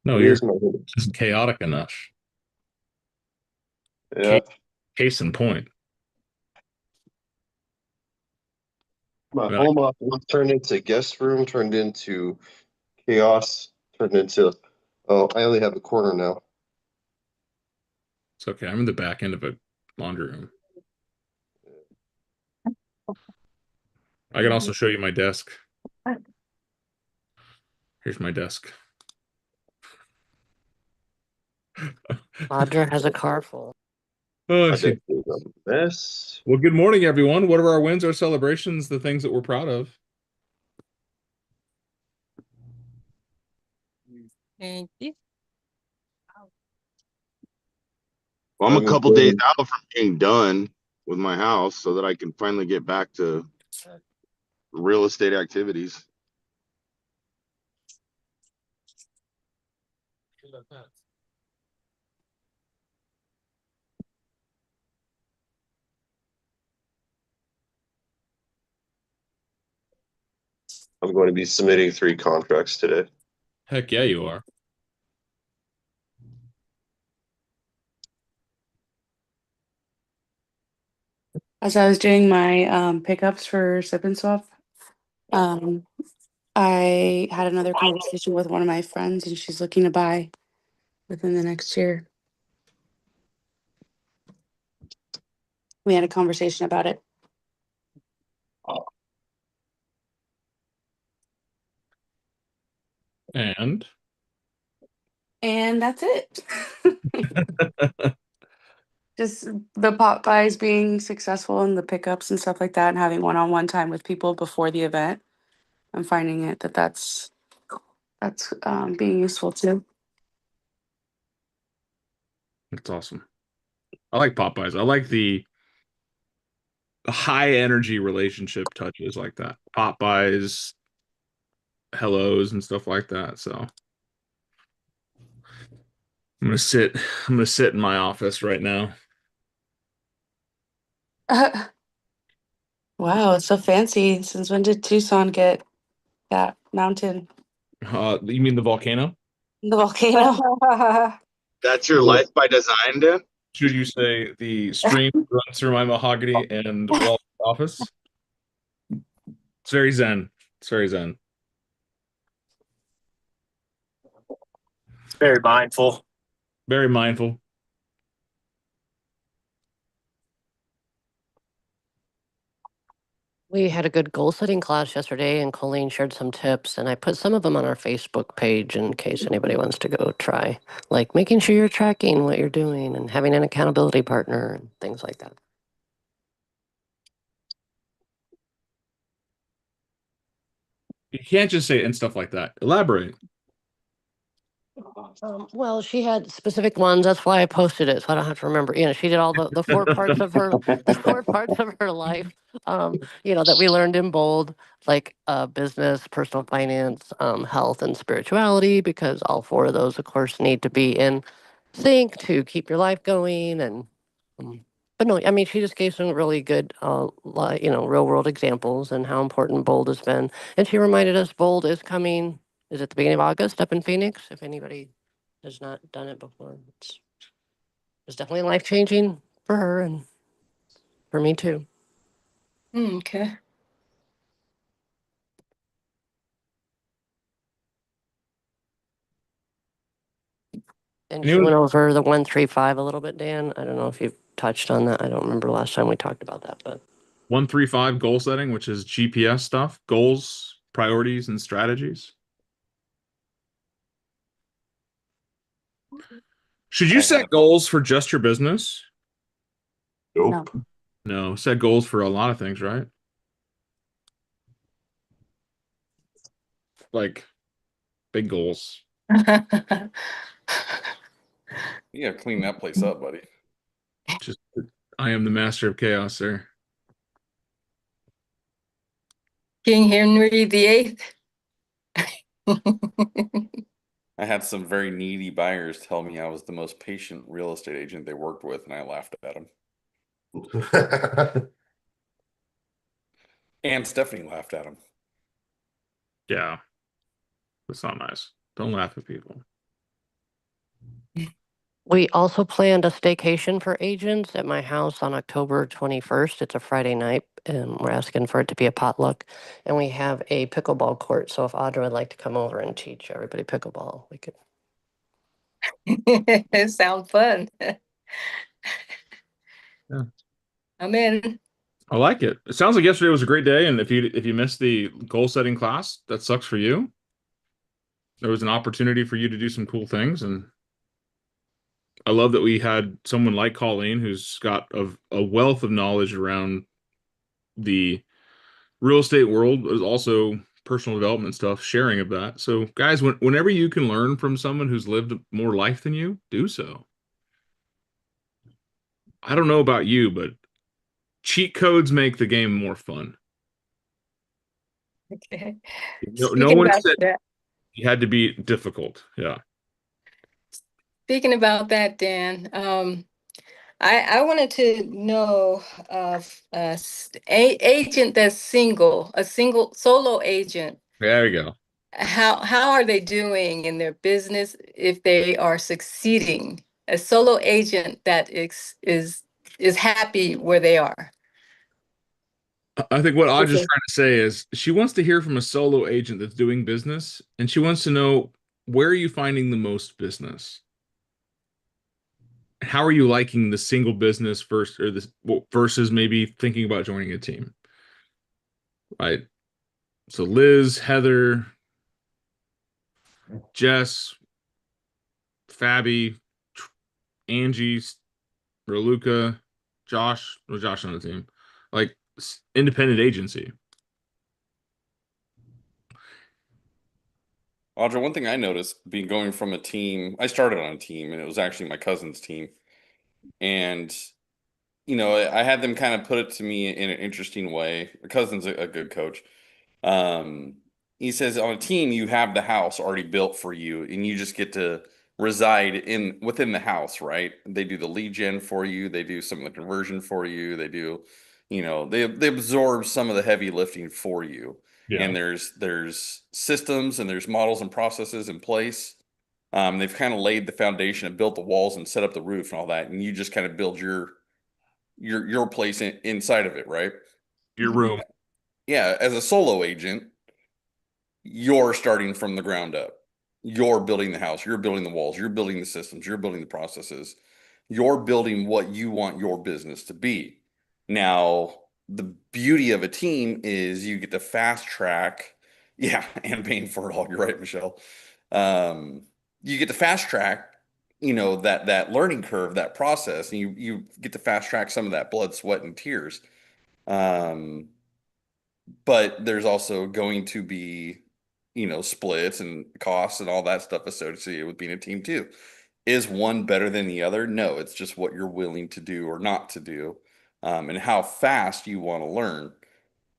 No, you're Here's my hoodie. just chaotic enough. Yeah, Case, case in point. my Man, home office turned into guest room, turned into chaos, turned into I only have a corner now. it's okay. I'm in the back end of a laundry room. I can also show you my desk. Here's my desk. Audra has a car full. Oh, My she. desk is a mess. Well, good morning, everyone. What are our wins, our celebrations, the things that we're proud of? Thank you. Well, I'm a Driving couple days forward. out from being done with my house so that I can finally get back to real estate activities. I'm going to be submitting 3 contracts today. Heck yeah, you are. As I was doing my pickups for Sip and Swap, um, I had another conversation with one of my friends, and she's looking to buy within the next year. We had a conversation about it. And And that's it. Just the pop buys being successful and the pickups and stuff like that, and having one-on-one time with people before the event. I'm finding it that's being useful too. it's awesome. I like Popeyes. I like the high energy relationship touches like that. Popeyes, hellos, and stuff like that. So I'm gonna sit. I'm gonna sit in my office right now. Wow, it's so fancy. Since when did Tucson get that mountain? You mean the volcano? The volcano? That's your life by design, Dan? Should you say the stream runs through my mahogany and wall office? It's very zen. It's very zen. It's very mindful. Very mindful. We had a good goal setting class yesterday, and Colleen shared some tips, and I put some of them on our Facebook page in case anybody wants to go try. Like making sure you're tracking what you're doing and having an accountability partner and things like that. You can't just say and stuff like that. Elaborate. Well, she had specific ones. That's why I posted it, so I don't have to remember. She did all the four parts of her the four parts of her life. That we learned in Bold, like business, personal finance, health, and spirituality, because all four of those, of course, need to be in sync to keep your life going. And but no, I mean, she just gave some really good, real world examples and how important Bold has been. And she reminded us Bold is coming. Is at the beginning of August up in Phoenix. If anybody has not done it before, it's definitely life changing for her and for me too. Okay. And she Anyone? went over the 135 a little bit, Dan. I don't know if you've touched on that. I don't remember last time we talked about that, but 135 goal setting, which is GPS stuff, goals, priorities, and strategies. Should you I set have goals for just your business? No. Nope. No, set goals for a lot of things, right? Like big goals. You gotta clean that place up, buddy. Just I am the master of chaos, sir. King Henry VIII. I had some very needy buyers tell me I was the most patient real estate agent they worked with, and I laughed at them. And Stephanie laughed at them. Yeah, that's not nice. Don't laugh at people. We also planned a staycation for agents at my house on October 21st. It's a Friday night, and we're asking for it to be a potluck. And we have a pickleball court. So if Audra would like to come over and teach everybody pickleball, we could. It sounds fun. Yeah. I'm in. I like it. It sounds like yesterday was a great day, and if you missed the goal setting class, that sucks for you. There was an opportunity for you to do some cool things, and I love that we had someone like Colleen who's got a wealth of knowledge around the real estate world, but also personal development stuff, sharing of that. So, guys, whenever you can learn from someone who's lived more life than you, do so. I don't know about you, but cheat codes make the game more fun. Okay. No Speaking one about said that, you had to be difficult. Yeah. speaking about that, Dan, I wanted to know of a agent that's single, a single solo agent. There you go. How are they doing in their business if they are succeeding? A solo agent that is happy where they are. I think what Audra's Okay. trying to say is she wants to hear from a solo agent that's doing business, and she wants to know, where are you finding the most business? How are you liking the single business first, or this versus maybe thinking about joining a team? Right. So Liz, Heather, Jess, Fabi, Angie, Raluca, Josh, well, Josh on the team, like independent agency. Audra, one thing I noticed being going from a team, I started on a team and it was actually my cousin's team. And, I had them kind of put it to me in an interesting way. My cousin's a good coach. He says on a team, you have the house already built for you and you just get to reside within the house, right? They do the lead gen for you. They do some of the conversion for you. They do, they absorb some of the heavy lifting for you. And there's systems and there's models and processes in place. They've kind of laid the foundation and built the walls and set up the roof and all that, and you just kind of build your place inside of it, right? Your room. Yeah, as a solo agent, you're starting from the ground up. You're building the house, you're building the walls, you're building the systems, you're building the processes. You're building what you want your business to be. Now, the beauty of a team is you get to fast track, yeah, and paying for it all. You're right, Michelle. You get to fast track, that learning curve, that process, and you get to fast track some of that blood, sweat, and tears. But there's also going to be, splits and costs and all that stuff associated with being a team too. Is one better than the other? No, it's just what you're willing to do or not to do, and how fast you want to learn.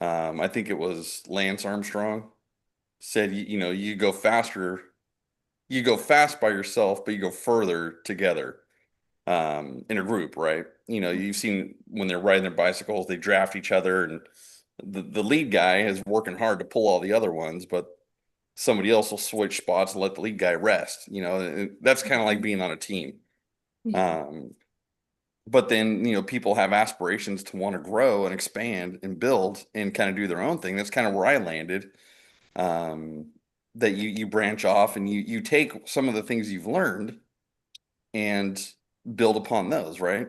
I think it was Lance Armstrong said, you go faster, you go fast by yourself, but you go further together, in a group, right? You've seen when they're riding their bicycles, they draft each other, and the lead guy is working hard to pull all the other ones, but somebody else will switch spots and let the lead guy rest. That's kind of like being on a team. But then, people have aspirations to want to grow and expand and build and kind of do their own thing. That's kind of where I landed. That you branch off and you take some of the things you've learned and build upon those, right?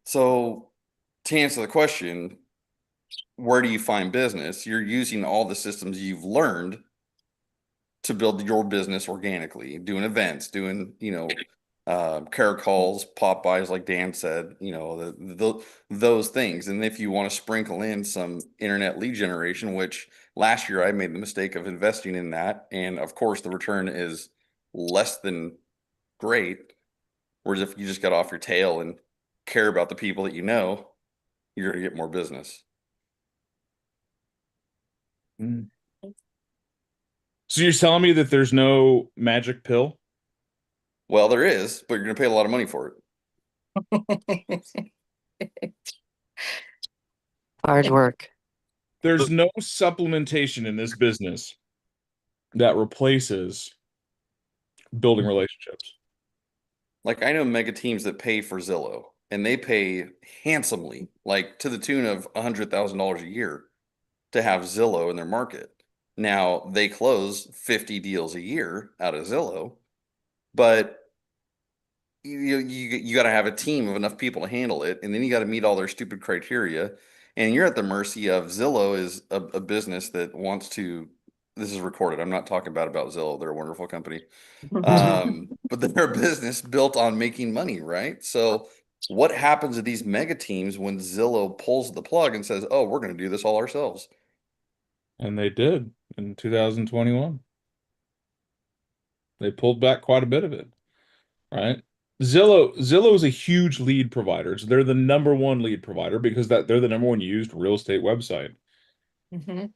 So to answer the question, where do you find business? You're using all the systems you've learned to build your business organically, doing events, doing, care calls, pop buys, like Dan said, those things. And if you want to sprinkle in some internet lead generation, which last year I made the mistake of investing in that. And of course the return is less than great. Whereas if you just got off your tail and care about the people that you're going to get more business. So you're telling me that there's no magic pill? Well, there is, but you're going to pay a lot of money for it. Hard work. There's no supplementation in this business that replaces building relationships. Like I know mega teams that pay for Zillow and they pay handsomely, like to the tune of $100,000 a year to have Zillow in their market. Now they close 50 deals a year out of Zillow, but you got to have a team of enough people to handle it, and then you got to meet all their stupid criteria, and you're at the mercy of Zillow is a business that wants to. This is recorded. I'm not talking about Zillow. They're a wonderful company, but they're a business built on making money, right? So, what happens to these mega teams when Zillow pulls the plug and says, "Oh, we're going to do this all ourselves"? And they did in 2021. They pulled back quite a bit of it, right? Zillow is a huge lead provider. So they're the number one lead provider because they're the number one used real estate website. Mhm.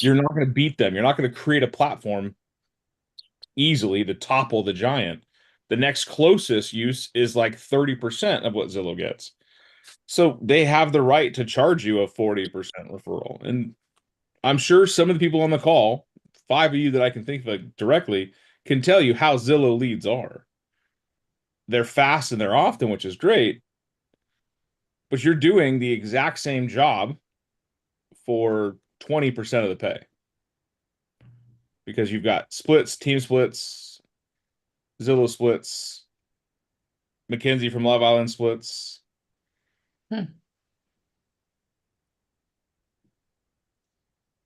You're not going to beat them. You're not going to create a platform easily to topple the giant. The next closest use is like 30% of what Zillow gets. So they have the right to charge you a 40% referral. And I'm sure some of the people on the call, 5 of you that I can think of directly, can tell you how Zillow leads are. They're fast and they're often, which is great, but you're doing the exact same job for 20% of the pay because you've got splits, team splits, Zillow splits, Mackenzie from Love Island splits. But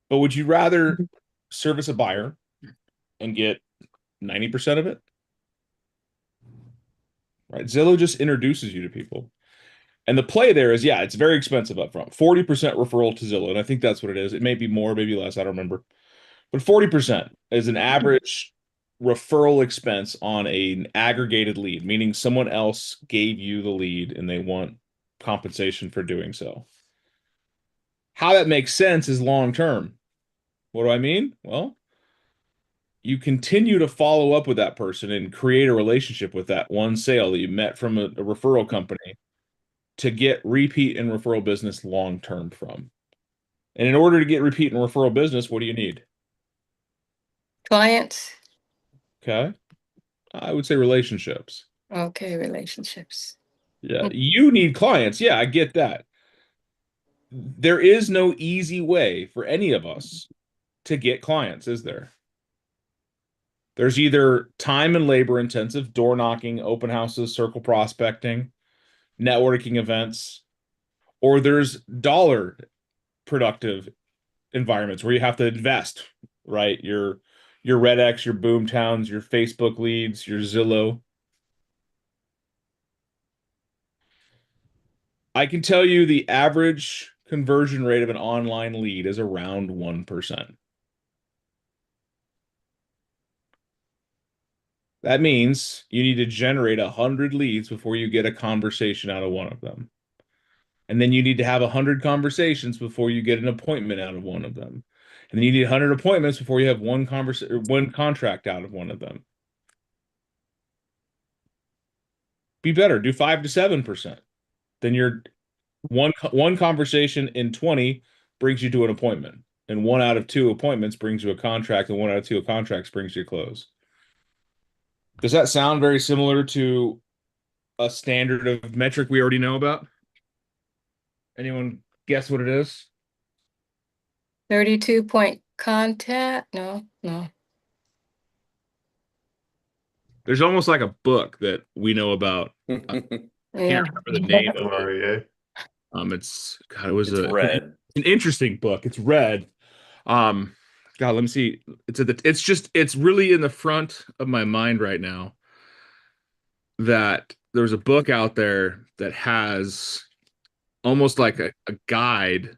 would you rather service a buyer and get 90% of it? Right? Zillow just introduces you to people. And the play there is, yeah, it's very expensive up front. 40% referral to Zillow. And I think that's what it is. It may be more, maybe less. I don't remember. But 40% is an average referral expense on an aggregated lead, meaning someone else gave you the lead and they want compensation for doing so. How that makes sense is long term. What do I mean? Well, you continue to follow up with that person and create a relationship with that one sale that you met from a referral company to get repeat and referral business long term from. And in order to get repeat and referral business, what do you need? Clients. Okay. I would say relationships. Okay, relationships. Yeah. You need clients. Yeah, I get that. There is no easy way for any of us to get clients, is there? There's either time and labor intensive, door knocking, open houses, circle prospecting, networking events, or there's dollar productive environments where you have to invest, right? Your RedX, your Boomtowns, your Facebook leads, your Zillow. I can tell you the average conversion rate of an online lead is around 1%. That means you need to generate 100 leads before you get a conversation out of one of them. And then you need to have 100 conversations before you get an appointment out of one of them. And then you need 100 appointments before you have one contract out of one of them. Be better, do 5 to 7%. Then you're one conversation in 20 brings you to an appointment. And 1 out of 2 appointments brings you a contract, and 1 out of 2 contracts brings you a close. Does that sound very similar to a standard of metric we already know about? Anyone guess what it is? 32-point contact. No. There's almost like a book that we know about. I can't remember the name of it. It's God, it was It's red. an interesting book. It's red. God, let me see. It's really in the front of my mind right now that there's a book out there that has almost like a guide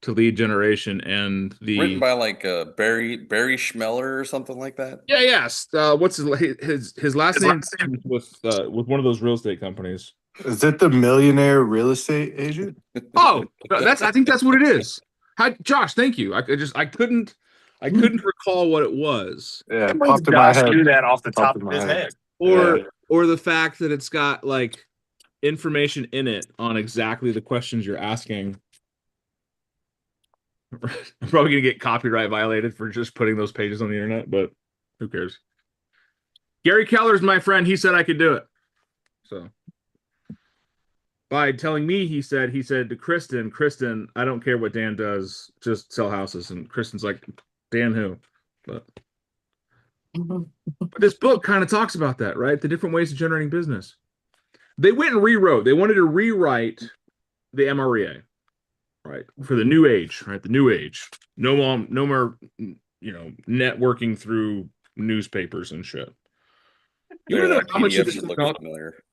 to lead generation and Written by like Barry Schmeller or something like that. Yeah, yes. What's his last name with one of those real estate companies? Is it the Millionaire Real Estate Agent? Oh, I think that's what it is. Hi, Josh, thank you. I couldn't recall what it was. Yeah, How does popped in my Josh head. do that off the top Popped in of my his head. head? Or the fact that it's got like information in it on exactly the questions you're asking. I'm probably gonna get copyright violated for just putting those pages on the internet, but who cares? Gary Keller's my friend. He said I could do it. So by telling me, he said to Kristen, I don't care what Dan does, just sell houses. And Kristen's like, Dan who? But this book kind of talks about that, right? The different ways of generating business. They went and rewrote. They wanted to rewrite the MREA, right, for the new age, right? The new age. No more, networking through newspapers and shit. You Yeah, know that how much of PDF this should look technology- familiar.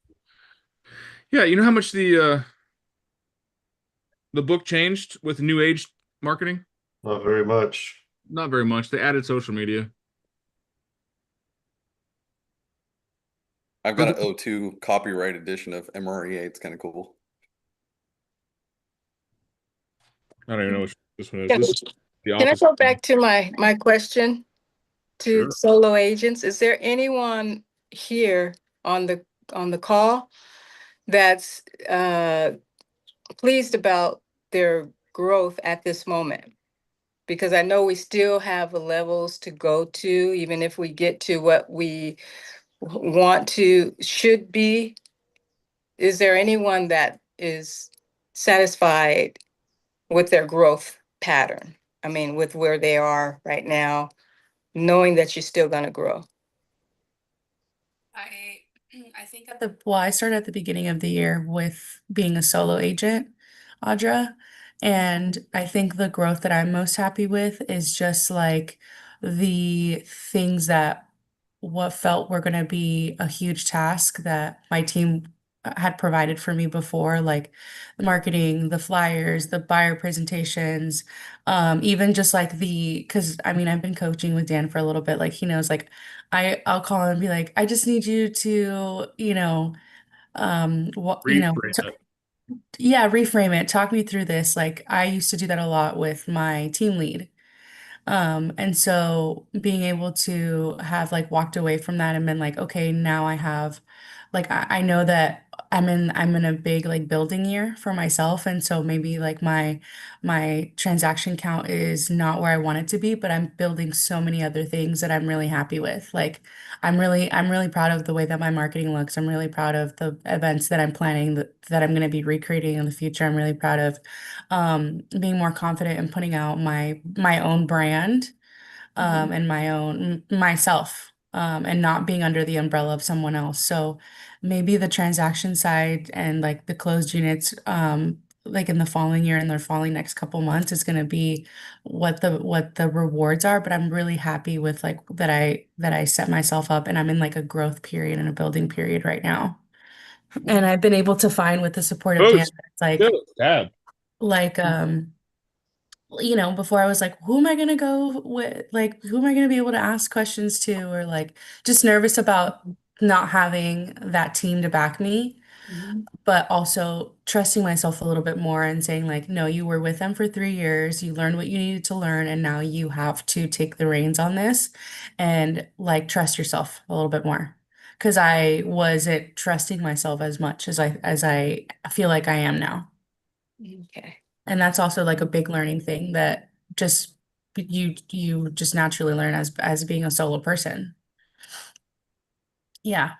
Yeah, you know how much the book changed with new age marketing? Not very much. Not very much. They added social media. I've got an O2 copyright edition of MREA. It's kind of cool. I don't even know which this one is. Can- This is the Can I office. go back to my question to Sure. solo agents? Is there anyone here on the call that's pleased about their growth at this moment? Because I know we still have levels to go to, even if we get to what we should be. Is there anyone that is satisfied with their growth pattern? I mean, with where they are right now, knowing that you're still gonna grow. I think I started at the beginning of the year with being a solo agent, Audra, and I think the growth that I'm most happy with is just like the things that what felt were going to be a huge task that my team had provided for me before, like the marketing, the flyers, the buyer presentations, even just like because I mean, I've been coaching with Dan for a little bit, like he knows, like I'll call him and be like, I just need you to, what, Reframe it. yeah, reframe it. Talk me through this. Like I used to do that a lot with my team lead. And so being able to have like walked away from that and been like, okay, now I have like I know that I'm in a big like building year for myself. And so maybe like my transaction count is not where I want it to be, but I'm building so many other things that I'm really happy with. Like I'm really proud of the way that my marketing looks. I'm really proud of the events that I'm planning that I'm going to be recreating in the future. I'm really proud of being more confident in putting out my own brand and my own myself and not being under the umbrella of someone else. So maybe the transaction side and like the closed units like in the following year and the following next couple months is going to be what the rewards are, but I'm really happy with like that I set myself up and I'm in like a growth period and a building period right now. And I've been able to find with the support of Dan, it's like before I was like, who am I gonna go with? Like, who am I gonna be able to ask questions to? Or like, just nervous about not having that team to back me, but also trusting myself a little bit more and saying, like, no, you were with them for 3 years, you learned what you needed to learn, and now you have to take the reins on this and like trust yourself a little bit more. Because I wasn't trusting myself as much as I feel like I am now. Okay. And that's also like a big learning thing that just you just naturally learn as being a solo person. Yeah,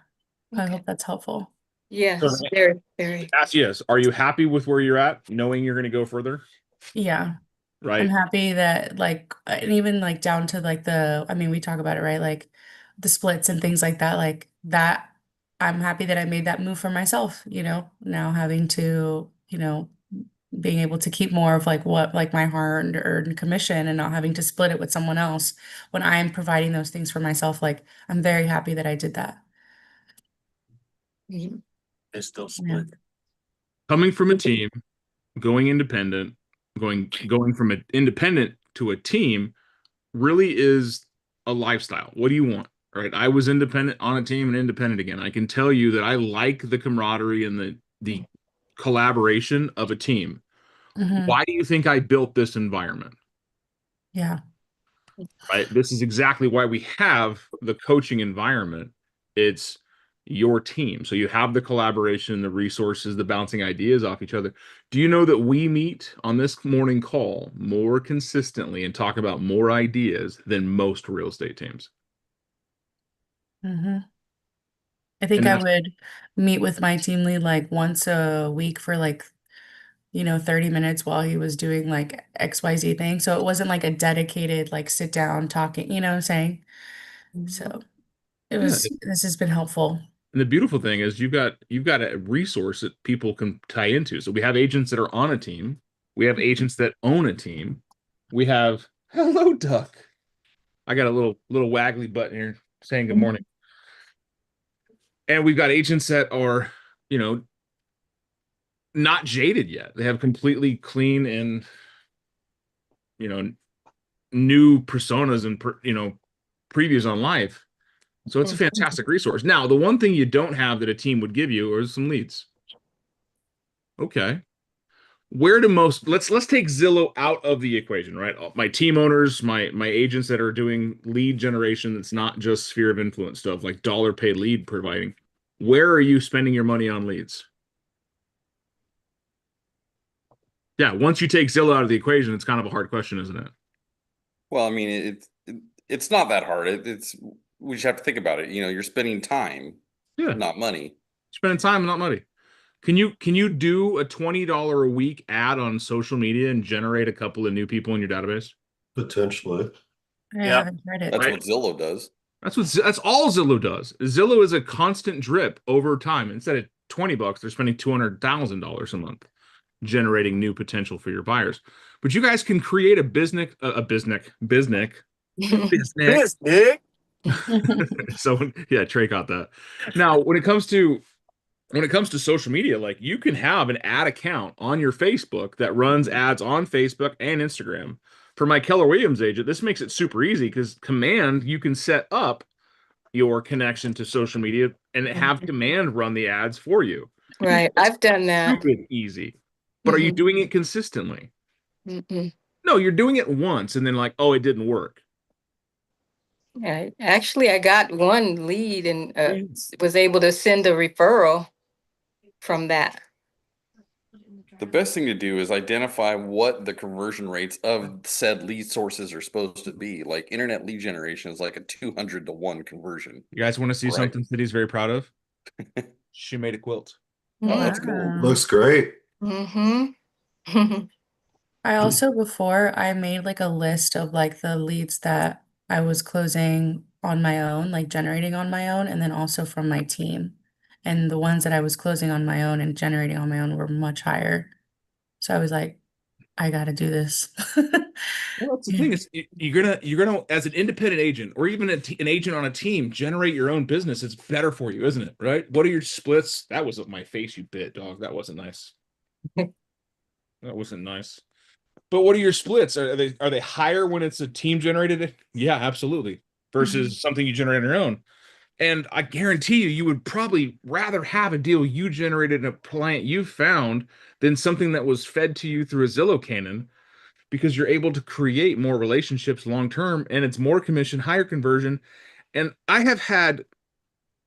I Okay. hope that's helpful. Yes, So- very, very. Yes. Are you happy with where you're at, knowing you're going to go further? Yeah, I'm Right. happy that like and even like down to like I mean, we talk about it, right? Like the splits and things like that, like that. I'm happy that I made that move for myself, now having to, being able to keep more of like what like my hard-earned commission and not having to split it with someone else when I am providing those things for myself. Like I'm very happy that I did that. Mhm. It's still Yeah. split. Coming from a team, going independent, going from an independent to a team really is a lifestyle. What do you want? Right. I was independent on a team and independent again. I can tell you that I like the camaraderie and the collaboration of a team. Mhm. Why do you think I built this environment? Yeah. Right. This is exactly why we have the coaching environment. It's your team. So you have the collaboration, the resources, the bouncing ideas off each other. Do you know that we meet on this morning call more consistently and talk about more ideas than most real estate teams? Hmm. I think And I that's would meet with my team lead like once a week for like, 30 minutes while he was doing like XYZ thing. So it wasn't like a dedicated like sit down talking, you know what I'm saying? So yeah. this has been helpful. And the beautiful thing is you've got a resource that people can tie into. So we have agents that are on a team. We have agents that own a team. We have hello duck. I got a little waggly button here saying good morning. And we've got agents that are, you know, not jaded yet. They have completely clean and, you know, new personas and previews on live. So it's a fantastic resource. Now, the one thing you don't have that a team would give you are some leads. Okay. Where do most let's take Zillow out of the equation, right? My team owners, my agents that are doing lead generation that's not just sphere of influence stuff like dollar paid lead providing. Where are you spending your money on leads? Yeah, once you take Zillow out of the equation, it's kind of a hard question, isn't it? Well, I mean, it's not that hard. It's we just have to think about it. You know, you're spending time, Yeah, not money. spending time, not money. Can you do a $20 a week ad on social media and generate a couple of new people in your database? Potentially. I Yeah. haven't tried it. That's Right. what Zillow does. That's all Zillow does. Zillow is a constant drip over time. Instead of $20, they're spending $200,000 a month generating new potential for your buyers. But you guys can create a business. This Nick. So yeah, Trey got that. Now, when it comes to social media, like you can have an ad account on your Facebook that runs ads on Facebook and Instagram. For my Keller Williams agent, this makes it super easy because Command, you can set up your connection to social media and have Command run the ads for you. Right, I've done that. Stupid easy. But are you doing it consistently? Mm-mm. No, you're doing it once and then like, oh, it didn't work. Yeah, actually, I got one lead and was able to send a referral from that. The best thing to do is identify what the conversion rates of said lead sources are supposed to be. Like internet lead generation is like a 200 to 1 conversion. You guys want to see Right. something City's very proud of? She made a quilt. Oh, that's cool. Wow. Looks great. Mm-hmm. I also before I made like a list of like the leads that I was closing on my own, like generating on my own, and then also from my team. And the ones that I was closing on my own and generating on my own were much higher. So I was like, I gotta do this. Well, that's the thing is you're gonna as an independent agent or even an agent on a team generate your own business. It's better for you, isn't it? Right? What are your splits? That wasn't my face, you bit dog. That wasn't nice. That wasn't nice. But what are your splits? Are they higher when it's a team generated? Yeah, absolutely. Versus something you generate on your own. And I guarantee you would probably rather have a deal you generated in a client you found than something that was fed to you through a Zillow cannon because you're able to create more relationships long term and it's more commission, higher conversion. And I have had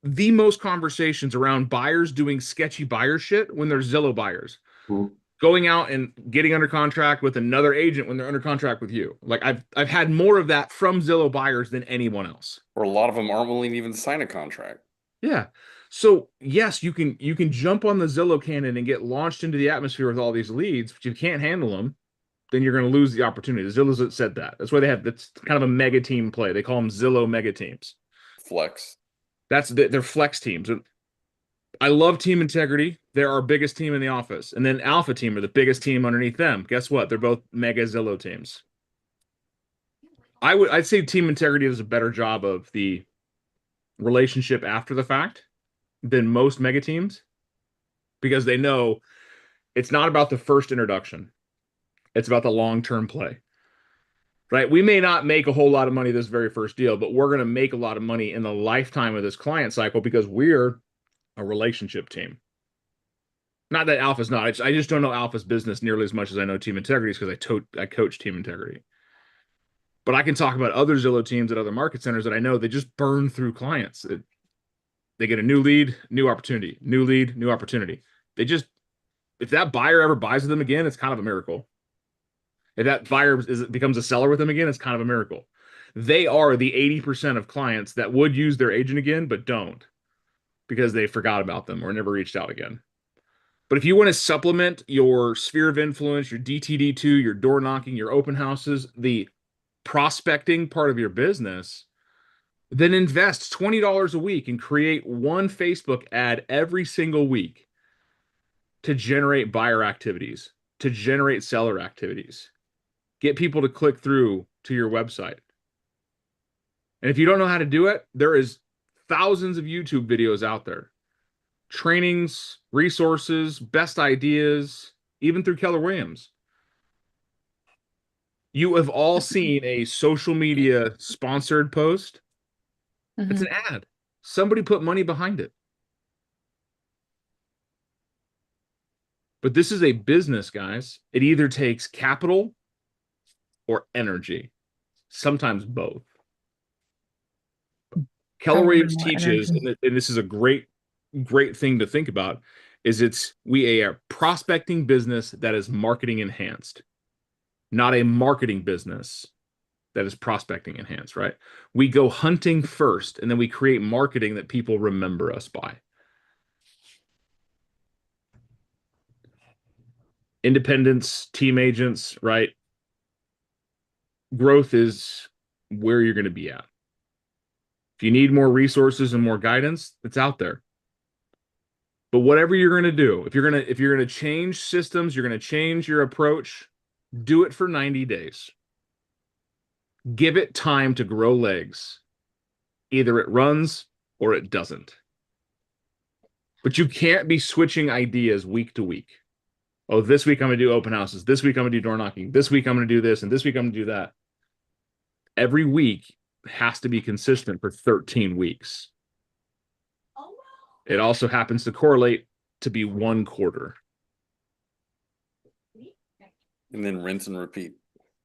the most conversations around buyers doing sketchy buyer shit when they're Zillow buyers. Mhm. Going out and getting under contract with another agent when they're under contract with you. Like I've had more of that from Zillow buyers than anyone else. Or a lot of them aren't willing to even sign a contract. Yeah. So yes, you can jump on the Zillow cannon and get launched into the atmosphere with all these leads, but you can't handle them, then you're going to lose the opportunity. The Zillow's said that. That's why that's kind of a mega team play. They call them Zillow mega teams. Flex. They're flex teams. I love Team Integrity. They're our biggest team in the office. And then Alpha Team are the biggest team underneath them. Guess what? They're both mega Zillow teams. I'd say Team Integrity does a better job of the relationship after the fact than most mega teams because they know it's not about the first introduction. It's about the long-term play. Right? We may not make a whole lot of money this very first deal, but we're going to make a lot of money in the lifetime of this client cycle because we're a relationship team. Not that Alpha's not. I just don't know Alpha's business nearly as much as I know Team Integrity's because I coach Team Integrity. But I can talk about other Zillow teams at other market centers that I know they just burn through clients. They get a new lead, new opportunity, new lead, new opportunity. If that buyer ever buys with them again, it's kind of a miracle. If that buyer becomes a seller with them again, it's kind of a miracle. They are the 80% of clients that would use their agent again, but don't. because they forgot about them or never reached out again. But if you want to supplement your sphere of influence, your DTD2, your door knocking, your open houses, the prospecting part of your business, then invest $20 a week and create one Facebook ad every single week to generate buyer activities, to generate seller activities. Get people to click through to your website. And if you don't know how to do it, there is thousands of YouTube videos out there. Trainings, resources, best ideas, even through Keller Williams. You have all seen a social media sponsored post. It's an ad. Somebody put money behind it. But this is a business, guys. It either takes capital or energy, sometimes both. Keller Williams teaches, and this is a great thing to think about, is we are a prospecting business that is marketing enhanced, not a marketing business that is prospecting enhanced, right? We go hunting first, and then we create marketing that people remember us by. Independents, team agents, right? Growth is where you're going to be at. If you need more resources and more guidance, it's out there. But whatever you're going to do, if you're going to change systems, you're going to change your approach, do it for 90 days. Give it time to grow legs. Either it runs or it doesn't. But you can't be switching ideas week to week. Oh, this week I'm going to do open houses. This week I'm going to do door knocking. This week I'm going to do this. And this week I'm going to do that. Every week has to be consistent for 13 weeks. It also happens to correlate to be 1 quarter. And then rinse and repeat.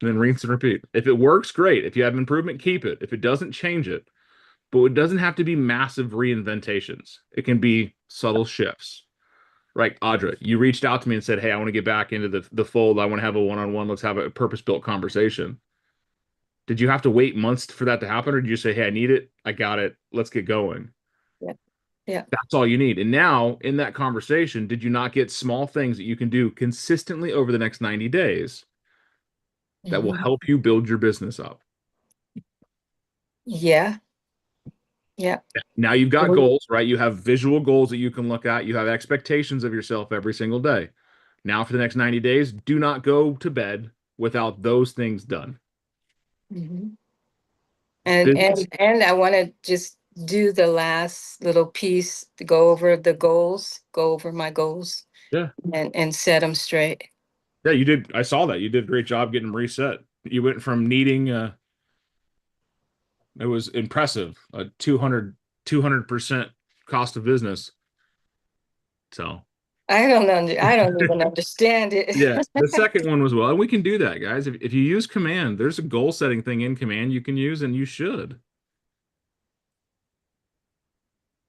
And then rinse and repeat. If it works, great. If you have improvement, keep it. If it doesn't, change it. But it doesn't have to be massive reinventations. It can be subtle shifts. Right, Audra, you reached out to me and said, hey, I want to get back into the fold. I want to have a one-on-one. Let's have a purpose-built conversation. Did you have to wait months for that to happen? Or did you say, hey, I need it. I got it. Let's get going. Yeah. That's all you need. And now in that conversation, did you not get small things that you can do consistently over the next 90 days that will help you build your business up? Yeah. Now you've got goals, right? You have visual goals that you can look at. You have expectations of yourself every single day. Now for the next 90 days, do not go to bed without those things done. And I want to just do the last little piece to go over the goals, go over my goals. Yeah. And set them straight. Yeah, you did. I saw that. You did a great job getting them reset. You went from needing it was impressive, a 200% cost of business. So I don't even understand it. yeah, the second one was well, and we can do that, guys. If you use Command, there's a goal setting thing in Command you can use, and you should.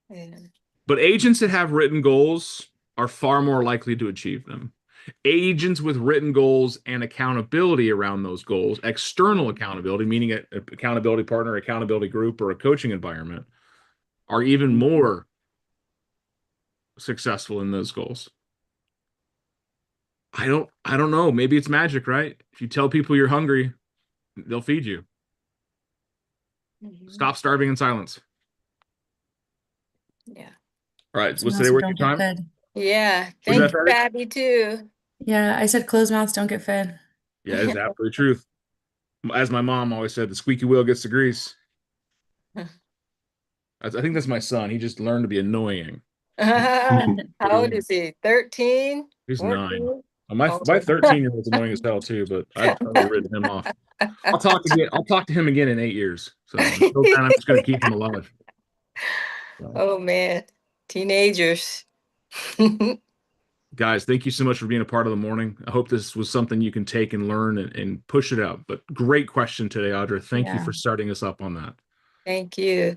Yeah. But agents that have written goals are far more likely to achieve them. Agents with written goals and accountability around those goals, external accountability, meaning an accountability partner, accountability group, or a coaching environment, are even more successful in those goals. I don't know. Maybe it's magic, right? If you tell people you're hungry, they'll feed you. Stop starving in silence. Yeah. All right. What's today working time? Yeah. Was that Thank you, Abby, too. Yeah, I said closed mouths don't get fed. Yeah, it's absolutely truth. As my mom always said, the squeaky wheel gets the grease. I think that's my son. He just learned to be annoying. How old is he? 13? He's 14? 9. My 13-year-old's annoying as hell too, but I've totally written him off. I'll talk to him again in 8 years. So until then, I'm just going to keep him alive. So. Oh man, teenagers. Guys, thank you so much for being a part of the morning. I hope this was something you can take and learn and push it out. But great question today, Audra. Thank you for starting us up on that. Thank you.